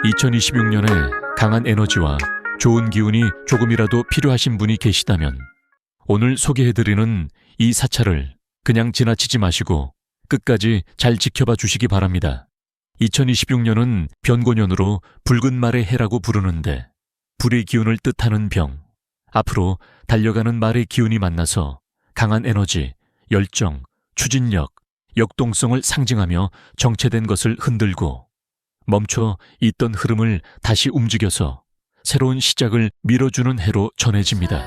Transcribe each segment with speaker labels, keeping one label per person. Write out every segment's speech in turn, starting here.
Speaker 1: 2026년에 강한 에너지와 좋은 기운이 조금이라도 필요하신 분이 계시다면 오늘 소개해드리는 이 사찰을 그냥 지나치지 마시고 끝까지 잘 지켜봐 주시기 바랍니다. 2026년은 변고년으로 붉은 말의 해라고 부르는데 불의 기운을 뜻하는 병, 앞으로 달려가는 말의 기운이 만나서 강한 에너지, 열정, 추진력, 역동성을 상징하며 정체된 것을 흔들고 멈춰 있던 흐름을 다시 움직여서 새로운 시작을 밀어주는 해로 전해집니다.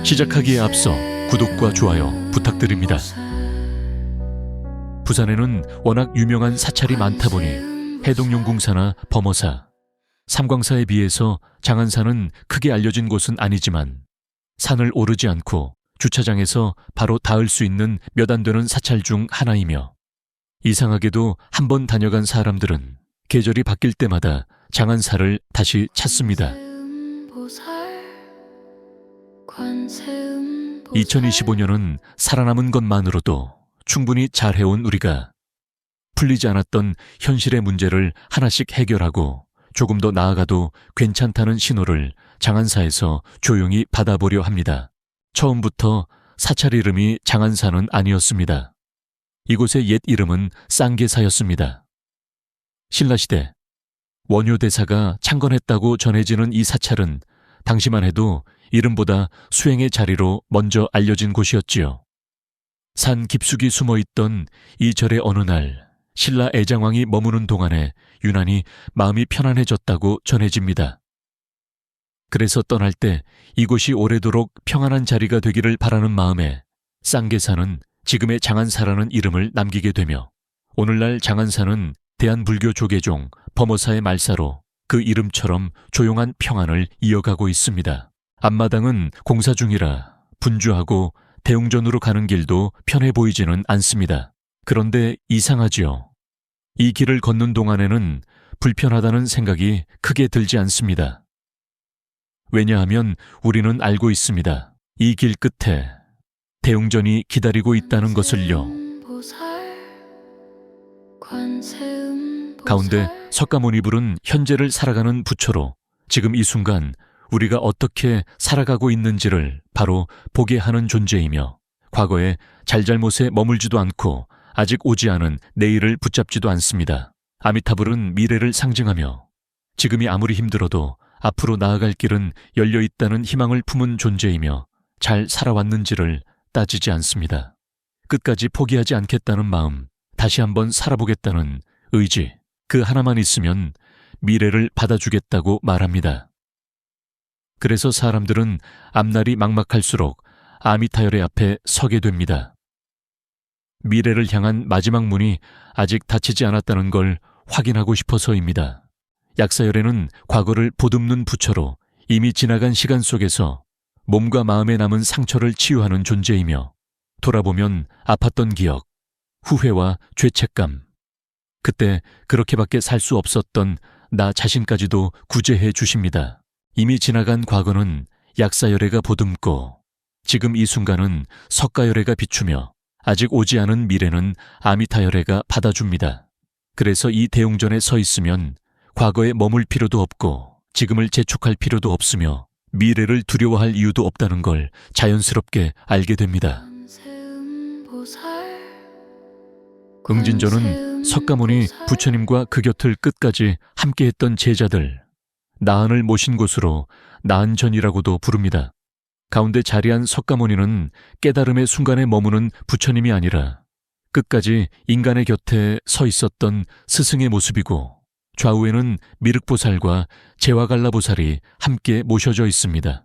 Speaker 1: 시작하기에 앞서 구독과 좋아요 부탁드립니다. 부산에는 워낙 유명한 사찰이 많다 보니 해동용궁사나 범어사, 삼광사에 비해서 장안사는 크게 알려진 곳은 아니지만 산을 오르지 않고 주차장에서 바로 닿을 수 있는 몇 안 되는 사찰 중 하나이며 이상하게도 한 번 다녀간 사람들은 계절이 바뀔 때마다 장안사를 다시 찾습니다. 2025년은 살아남은 것만으로도 충분히 잘해온 우리가 풀리지 않았던 현실의 문제를 하나씩 해결하고 조금 더 나아가도 괜찮다는 신호를 장안사에서 조용히 받아보려 합니다. 처음부터 사찰 이름이 장안사는 아니었습니다. 이곳의 옛 이름은 쌍계사였습니다. 신라시대 원효대사가 창건했다고 전해지는 이 사찰은 당시만 해도 이름보다 수행의 자리로 먼저 알려진 곳이었지요. 산 깊숙이 숨어있던 이 절의 어느 날 신라 애장왕이 머무는 동안에 유난히 마음이 편안해졌다고 전해집니다. 그래서 떠날 때 이곳이 오래도록 평안한 자리가 되기를 바라는 마음에 쌍계사는 지금의 장안사라는 이름을 남기게 되며 오늘날 장안사는 대한불교 조계종 범어사의 말사로 그 이름처럼 조용한 평안을 이어가고 있습니다. 앞마당은 공사 중이라 분주하고 대웅전으로 가는 길도 편해 보이지는 않습니다. 그런데 이상하지요. 이 길을 걷는 동안에는 불편하다는 생각이 크게 들지 않습니다. 왜냐하면 우리는 알고 있습니다. 이 길 끝에 대웅전이 기다리고 있다는 것을요. 가운데 석가모니 부른 현재를 살아가는 부처로 지금 이 순간 우리가 어떻게 살아가고 있는지를 바로 보게 하는 존재이며 과거의 잘잘못에 머물지도 않고 아직 오지 않은 내일을 붙잡지도 않습니다. 아미타불은 미래를 상징하며 지금이 아무리 힘들어도 앞으로 나아갈 길은 열려있다는 희망을 품은 존재이며 잘 살아왔는지를 따지지 않습니다. 끝까지 포기하지 않겠다는 마음, 다시 한번 살아보겠다는 의지, 그 하나만 있으면 미래를 받아주겠다고 말합니다. 그래서 사람들은 앞날이 막막할수록 아미타열의 앞에 서게 됩니다. 미래를 향한 마지막 문이 아직 닫히지 않았다는 걸 확인하고 싶어서입니다. 약사열에는 과거를 보듬는 부처로 이미 지나간 시간 속에서 몸과 마음에 남은 상처를 치유하는 존재이며 돌아보면 아팠던 기억, 후회와 죄책감, 그때 그렇게밖에 살 수 없었던 나 자신까지도 구제해 주십니다. 이미 지나간 과거는 약사열애가 보듬고 지금 이 순간은 석가열애가 비추며 아직 오지 않은 미래는 아미타열애가 받아줍니다. 그래서 이 대웅전에 서 있으면 과거에 머물 필요도 없고 지금을 재촉할 필요도 없으며 미래를 두려워할 이유도 없다는 걸 자연스럽게 알게 됩니다. 응진전은 석가모니 부처님과 그 곁을 끝까지 함께했던 제자들, 나한을 모신 곳으로 나한전이라고도 부릅니다. 가운데 자리한 석가모니는 깨달음의 순간에 머무는 부처님이 아니라 끝까지 인간의 곁에 서 있었던 스승의 모습이고 좌우에는 미륵보살과 제와갈라보살이 함께 모셔져 있습니다.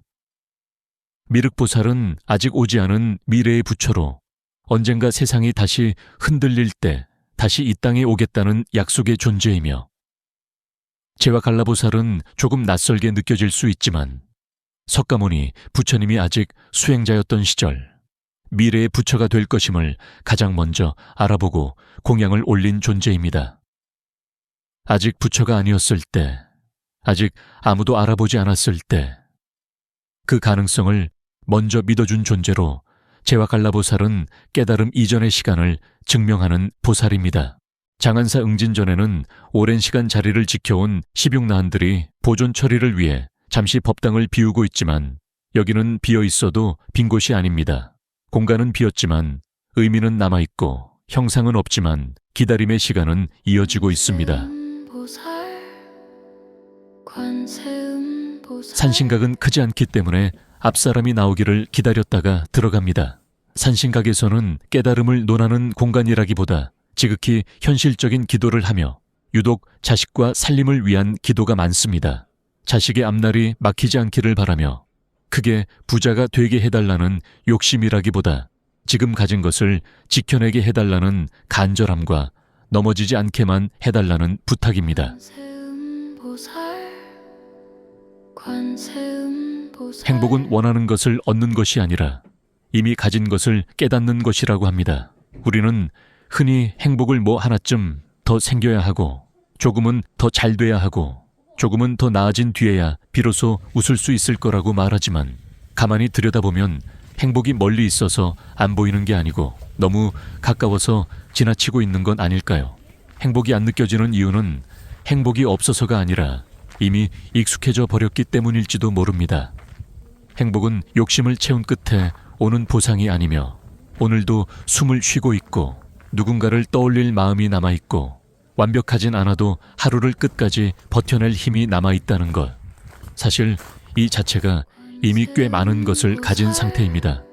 Speaker 1: 미륵보살은 아직 오지 않은 미래의 부처로 언젠가 세상이 다시 흔들릴 때 다시 이 땅에 오겠다는 약속의 존재이며 제와갈라보살은 조금 낯설게 느껴질 수 있지만 석가모니 부처님이 아직 수행자였던 시절 미래의 부처가 될 것임을 가장 먼저 알아보고 공양을 올린 존재입니다. 아직 부처가 아니었을 때, 아직 아무도 알아보지 않았을 때 그 가능성을 먼저 믿어준 존재로 제와갈라보살은 깨달음 이전의 시간을 증명하는 보살입니다. 장안사 응진전에는 오랜 시간 자리를 지켜온 십육나한들이 보존 처리를 위해 잠시 법당을 비우고 있지만 여기는 비어 있어도 빈 곳이 아닙니다. 공간은 비었지만 의미는 남아있고 형상은 없지만 기다림의 시간은 이어지고 있습니다. 산신각은 크지 않기 때문에 앞사람이 나오기를 기다렸다가 들어갑니다. 산신각에서는 깨달음을 논하는 공간이라기보다 지극히 현실적인 기도를 하며 유독 자식과 살림을 위한 기도가 많습니다. 자식의 앞날이 막히지 않기를 바라며 크게 부자가 되게 해달라는 욕심이라기보다 지금 가진 것을 지켜내게 해달라는 간절함과 넘어지지 않게만 해달라는 부탁입니다. 행복은 원하는 것을 얻는 것이 아니라 이미 가진 것을 깨닫는 것이라고 합니다. 우리는 흔히 행복을 뭐 하나쯤 더 생겨야 하고 조금은 더 잘 돼야 하고 조금은 더 나아진 뒤에야 비로소 웃을 수 있을 거라고 말하지만 가만히 들여다보면 행복이 멀리 있어서 안 보이는 게 아니고 너무 가까워서 지나치고 있는 건 아닐까요? 행복이 안 느껴지는 이유는 행복이 없어서가 아니라 이미 익숙해져 버렸기 때문일지도 모릅니다. 행복은 욕심을 채운 끝에 오는 보상이 아니며 오늘도 숨을 쉬고 있고 누군가를 떠올릴 마음이 남아있고 완벽하진 않아도 하루를 끝까지 버텨낼 힘이 남아있다는 것. 사실 이 자체가 이미 꽤 많은 것을 가진 상태입니다.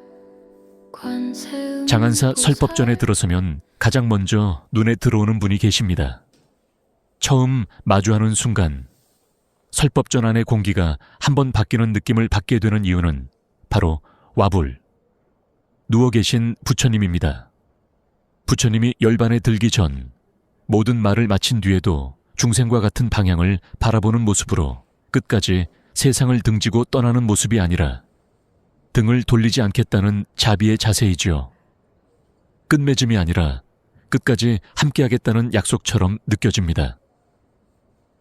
Speaker 1: 장안사 설법전에 들어서면 가장 먼저 눈에 들어오는 분이 계십니다. 처음 마주하는 순간 설법전 안의 공기가 한번 바뀌는 느낌을 받게 되는 이유는 바로 와불, 누워 계신 부처님입니다. 부처님이 열반에 들기 전 모든 말을 마친 뒤에도 중생과 같은 방향을 바라보는 모습으로 끝까지 세상을 등지고 떠나는 모습이 아니라 등을 돌리지 않겠다는 자비의 자세이지요. 끝맺음이 아니라 끝까지 함께하겠다는 약속처럼 느껴집니다.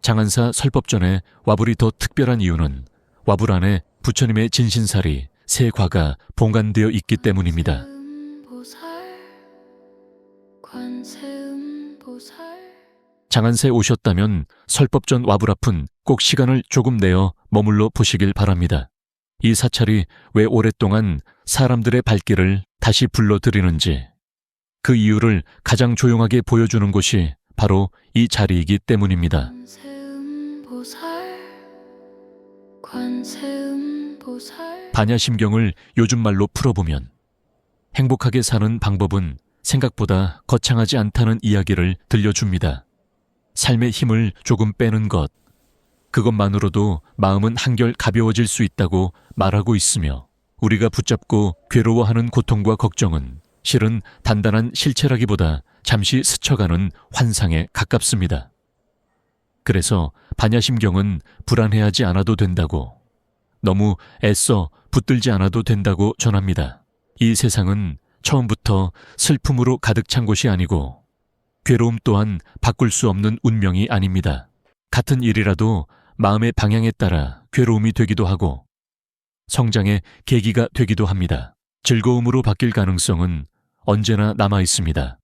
Speaker 1: 장안사 설법전에 와불이 더 특별한 이유는 와불 안에 부처님의 진신살이 세 과가 봉관되어 있기 때문입니다. 장안사에 오셨다면 설법전 와불 앞은 꼭 시간을 조금 내어 머물러 보시길 바랍니다. 이 사찰이 왜 오랫동안 사람들의 발길을 다시 불러들이는지 그 이유를 가장 조용하게 보여주는 곳이 바로 이 자리이기 때문입니다. 반야심경을 요즘 말로 풀어보면 행복하게 사는 방법은 생각보다 거창하지 않다는 이야기를 들려줍니다. 삶의 힘을 조금 빼는 것, 그것만으로도 마음은 한결 가벼워질 수 있다고 말하고 있으며 우리가 붙잡고 괴로워하는 고통과 걱정은 실은 단단한 실체라기보다 잠시 스쳐가는 환상에 가깝습니다. 그래서 반야심경은 불안해하지 않아도 된다고, 너무 애써 붙들지 않아도 된다고 전합니다. 이 세상은 처음부터 슬픔으로 가득 찬 곳이 아니고 괴로움 또한 바꿀 수 없는 운명이 아닙니다. 같은 일이라도 마음의 방향에 따라 괴로움이 되기도 하고 성장의 계기가 되기도 합니다. 즐거움으로 바뀔 가능성은 언제나 남아 있습니다.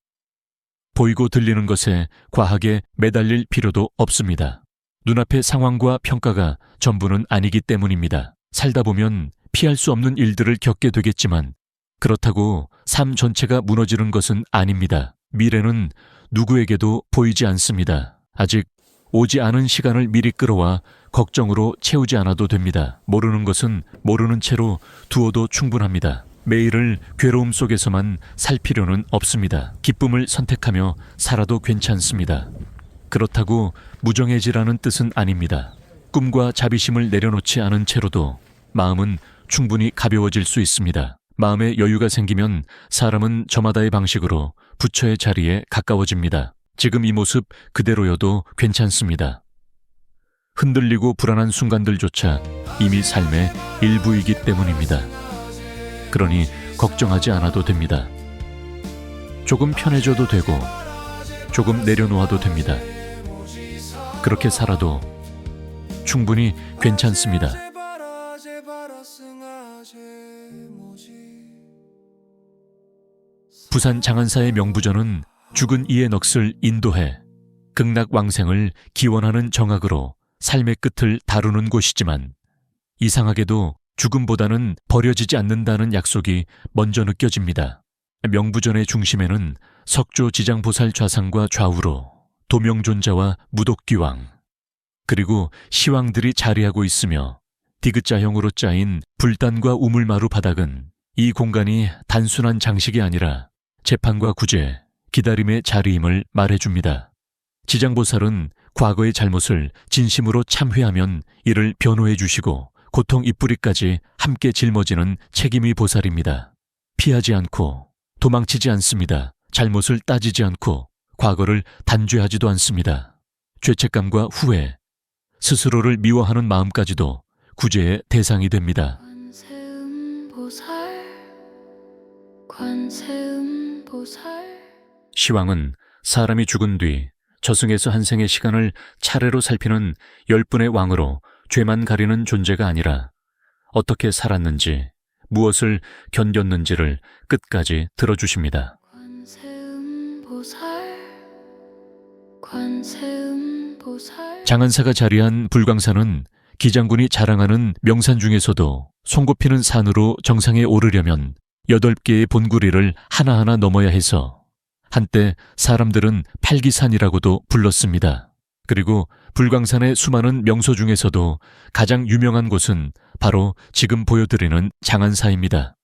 Speaker 1: 보이고 들리는 것에 과하게 매달릴 필요도 없습니다. 눈앞의 상황과 평가가 전부는 아니기 때문입니다. 살다 보면 피할 수 없는 일들을 겪게 되겠지만 그렇다고 삶 전체가 무너지는 것은 아닙니다. 미래는 누구에게도 보이지 않습니다. 아직 오지 않은 시간을 미리 끌어와 걱정으로 채우지 않아도 됩니다. 모르는 것은 모르는 채로 두어도 충분합니다. 매일을 괴로움 속에서만 살 필요는 없습니다. 기쁨을 선택하며 살아도 괜찮습니다. 그렇다고 무정해지라는 뜻은 아닙니다. 꿈과 자비심을 내려놓지 않은 채로도 마음은 충분히 가벼워질 수 있습니다. 마음에 여유가 생기면 사람은 저마다의 방식으로 부처의 자리에 가까워집니다. 지금 이 모습 그대로여도 괜찮습니다. 흔들리고 불안한 순간들조차 이미 삶의 일부이기 때문입니다. 그러니 걱정하지 않아도 됩니다. 조금 편해져도 되고 조금 내려놓아도 됩니다. 그렇게 살아도 충분히 괜찮습니다. 부산 장안사의 명부전은 죽은 이의 넋을 인도해 극락왕생을 기원하는 정악으로 삶의 끝을 다루는 곳이지만 이상하게도 죽음보다는 버려지지 않는다는 약속이 먼저 느껴집니다. 명부전의 중심에는 석조지장보살 좌상과 좌우로 도명존자와 무독귀왕 그리고 시왕들이 자리하고 있으며 디귿자형으로 짜인 불단과 우물마루 바닥은 이 공간이 단순한 장식이 아니라 재판과 구제, 기다림의 자리임을 말해줍니다. 지장보살은 과거의 잘못을 진심으로 참회하면 이를 변호해 주시고 고통 이뿌리까지 함께 짊어지는 책임의 보살입니다. 피하지 않고 도망치지 않습니다. 잘못을 따지지 않고 과거를 단죄하지도 않습니다. 죄책감과 후회, 스스로를 미워하는 마음까지도 구제의 대상이 됩니다. 시왕은 사람이 죽은 뒤 저승에서 한 생의 시간을 차례로 살피는 10분의 왕으로 죄만 가리는 존재가 아니라 어떻게 살았는지, 무엇을 견뎠는지를 끝까지 들어주십니다. 장안사가 자리한 불광산은 기장군이 자랑하는 명산 중에서도 손꼽히는 산으로 정상에 오르려면 8개의 본구리를 하나하나 넘어야 해서 한때 사람들은 팔기산이라고도 불렀습니다. 그리고 불광산의 수많은 명소 중에서도 가장 유명한 곳은 바로 지금 보여드리는 장안사입니다.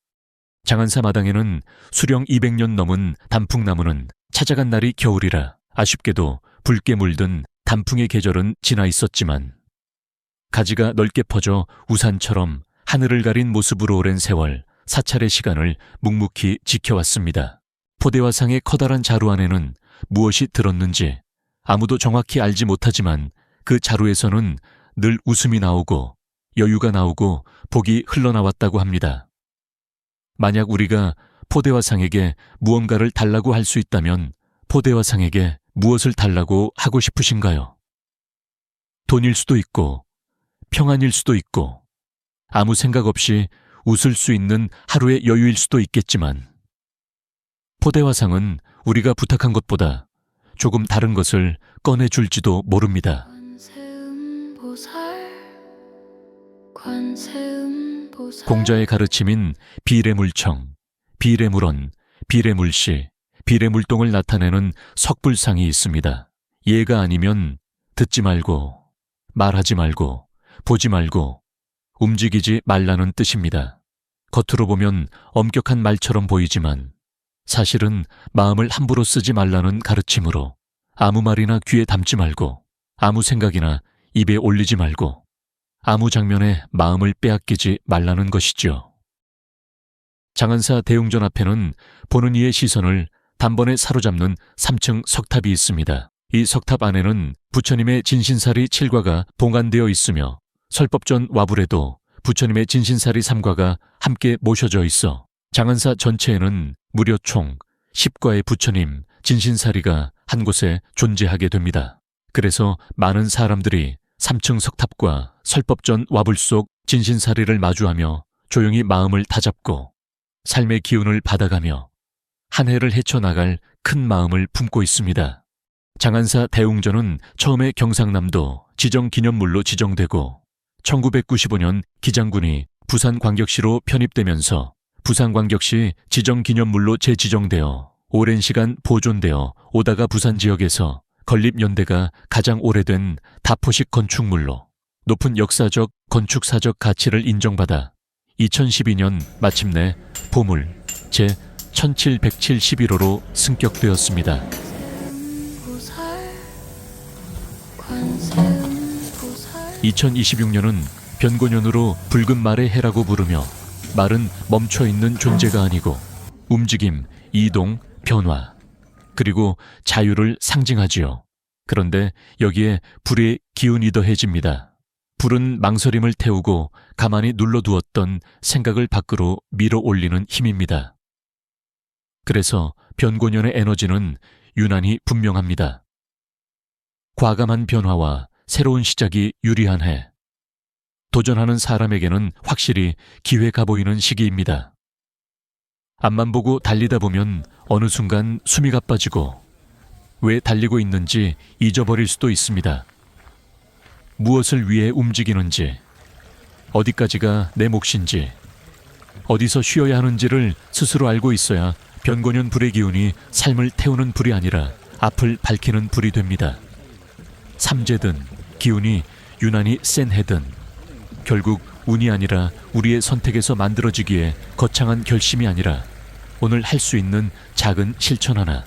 Speaker 1: 장안사 마당에는 수령 200년 넘은 단풍나무는 찾아간 날이 겨울이라 아쉽게도 붉게 물든 단풍의 계절은 지나 있었지만 가지가 넓게 퍼져 우산처럼 하늘을 가린 모습으로 오랜 세월 사찰의 시간을 묵묵히 지켜왔습니다. 포대화상의 커다란 자루 안에는 무엇이 들었는지 아무도 정확히 알지 못하지만 그 자루에서는 늘 웃음이 나오고 여유가 나오고 복이 흘러나왔다고 합니다. 만약 우리가 포대화상에게 무언가를 달라고 할 수 있다면 포대화상에게 무엇을 달라고 하고 싶으신가요? 돈일 수도 있고 평안일 수도 있고 아무 생각 없이 웃을 수 있는 하루의 여유일 수도 있겠지만 포대화상은 우리가 부탁한 것보다 조금 다른 것을 꺼내줄지도 모릅니다. 공자의 가르침인 비례물청, 비례물언, 비례물시, 비례물동을 나타내는 석불상이 있습니다. 얘가 아니면 듣지 말고, 말하지 말고, 보지 말고, 움직이지 말라는 뜻입니다. 겉으로 보면 엄격한 말처럼 보이지만 사실은 마음을 함부로 쓰지 말라는 가르침으로 아무 말이나 귀에 담지 말고 아무 생각이나 입에 올리지 말고 아무 장면에 마음을 빼앗기지 말라는 것이죠. 장안사 대웅전 앞에는 보는 이의 시선을 단번에 사로잡는 3층 석탑이 있습니다. 이 석탑 안에는 부처님의 진신사리 7과가 봉안되어 있으며 설법전 와불에도 부처님의 진신사리 3과가 함께 모셔져 있어 장안사 전체에는 무려 총 10과의 부처님 진신사리가 한 곳에 존재하게 됩니다. 그래서 많은 사람들이 3층 석탑과 설법전 와불 속 진신사리를 마주하며 조용히 마음을 다잡고 삶의 기운을 받아가며 한 해를 헤쳐나갈 큰 마음을 품고 있습니다. 장안사 대웅전은 처음에 경상남도 지정기념물로 지정되고 1995년 기장군이 부산광역시로 편입되면서 부산광역시 지정기념물로 재지정되어 오랜 시간 보존되어 오다가 부산 지역에서 건립연대가 가장 오래된 다포식 건축물로 높은 역사적, 건축사적 가치를 인정받아 2012년 마침내 보물 제1771호로 승격되었습니다. 2026년은 변고년으로 붉은 말의 해라고 부르며 말은 멈춰있는 존재가 아니고 움직임, 이동, 변화, 그리고 자유를 상징하지요. 그런데 여기에 불의 기운이 더해집니다. 불은 망설임을 태우고 가만히 눌러두었던 생각을 밖으로 밀어 올리는 힘입니다. 그래서 변고년의 에너지는 유난히 분명합니다. 과감한 변화와 새로운 시작이 유리한 해. 도전하는 사람에게는 확실히 기회가 보이는 시기입니다. 앞만 보고 달리다 보면 어느 순간 숨이 가빠지고 왜 달리고 있는지 잊어버릴 수도 있습니다. 무엇을 위해 움직이는지, 어디까지가 내 몫인지, 어디서 쉬어야 하는지를 스스로 알고 있어야 변고년 불의 기운이 삶을 태우는 불이 아니라 앞을 밝히는 불이 됩니다. 삼재든 기운이 유난히 센 해든 결국 운이 아니라 우리의 선택에서 만들어지기에 거창한 결심이 아니라 오늘 할 수 있는 작은 실천 하나,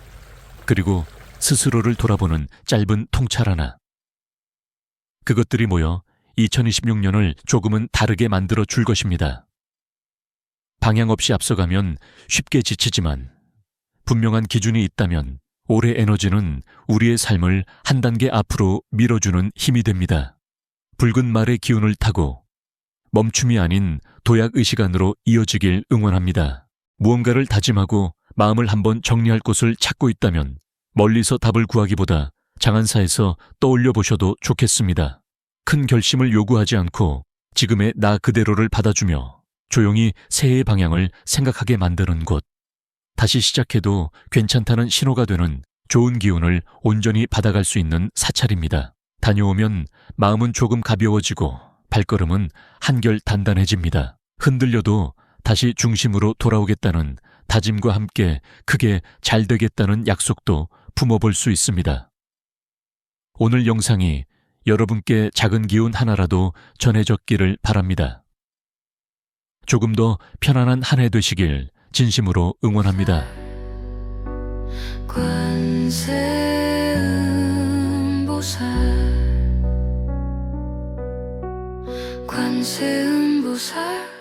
Speaker 1: 그리고 스스로를 돌아보는 짧은 통찰 하나. 그것들이 모여 2026년을 조금은 다르게 만들어 줄 것입니다. 방향 없이 앞서가면 쉽게 지치지만 분명한 기준이 있다면 올해 에너지는 우리의 삶을 한 단계 앞으로 밀어주는 힘이 됩니다. 붉은 말의 기운을 타고 멈춤이 아닌 도약의식 안으로 이어지길 응원합니다. 무언가를 다짐하고 마음을 한번 정리할 곳을 찾고 있다면 멀리서 답을 구하기보다 장안사에서 떠올려 보셔도 좋겠습니다. 큰 결심을 요구하지 않고 지금의 나 그대로를 받아주며 조용히 새해의 방향을 생각하게 만드는 곳. 다시 시작해도 괜찮다는 신호가 되는 좋은 기운을 온전히 받아갈 수 있는 사찰입니다. 다녀오면 마음은 조금 가벼워지고 발걸음은 한결 단단해집니다. 흔들려도 다시 중심으로 돌아오겠다는 다짐과 함께 크게 잘 되겠다는 약속도 품어볼 수 있습니다. 오늘 영상이 여러분께 작은 기운 하나라도 전해졌기를 바랍니다. 조금 더 편안한 한 해 되시길 진심으로 응원합니다.
Speaker 2: 관세음보살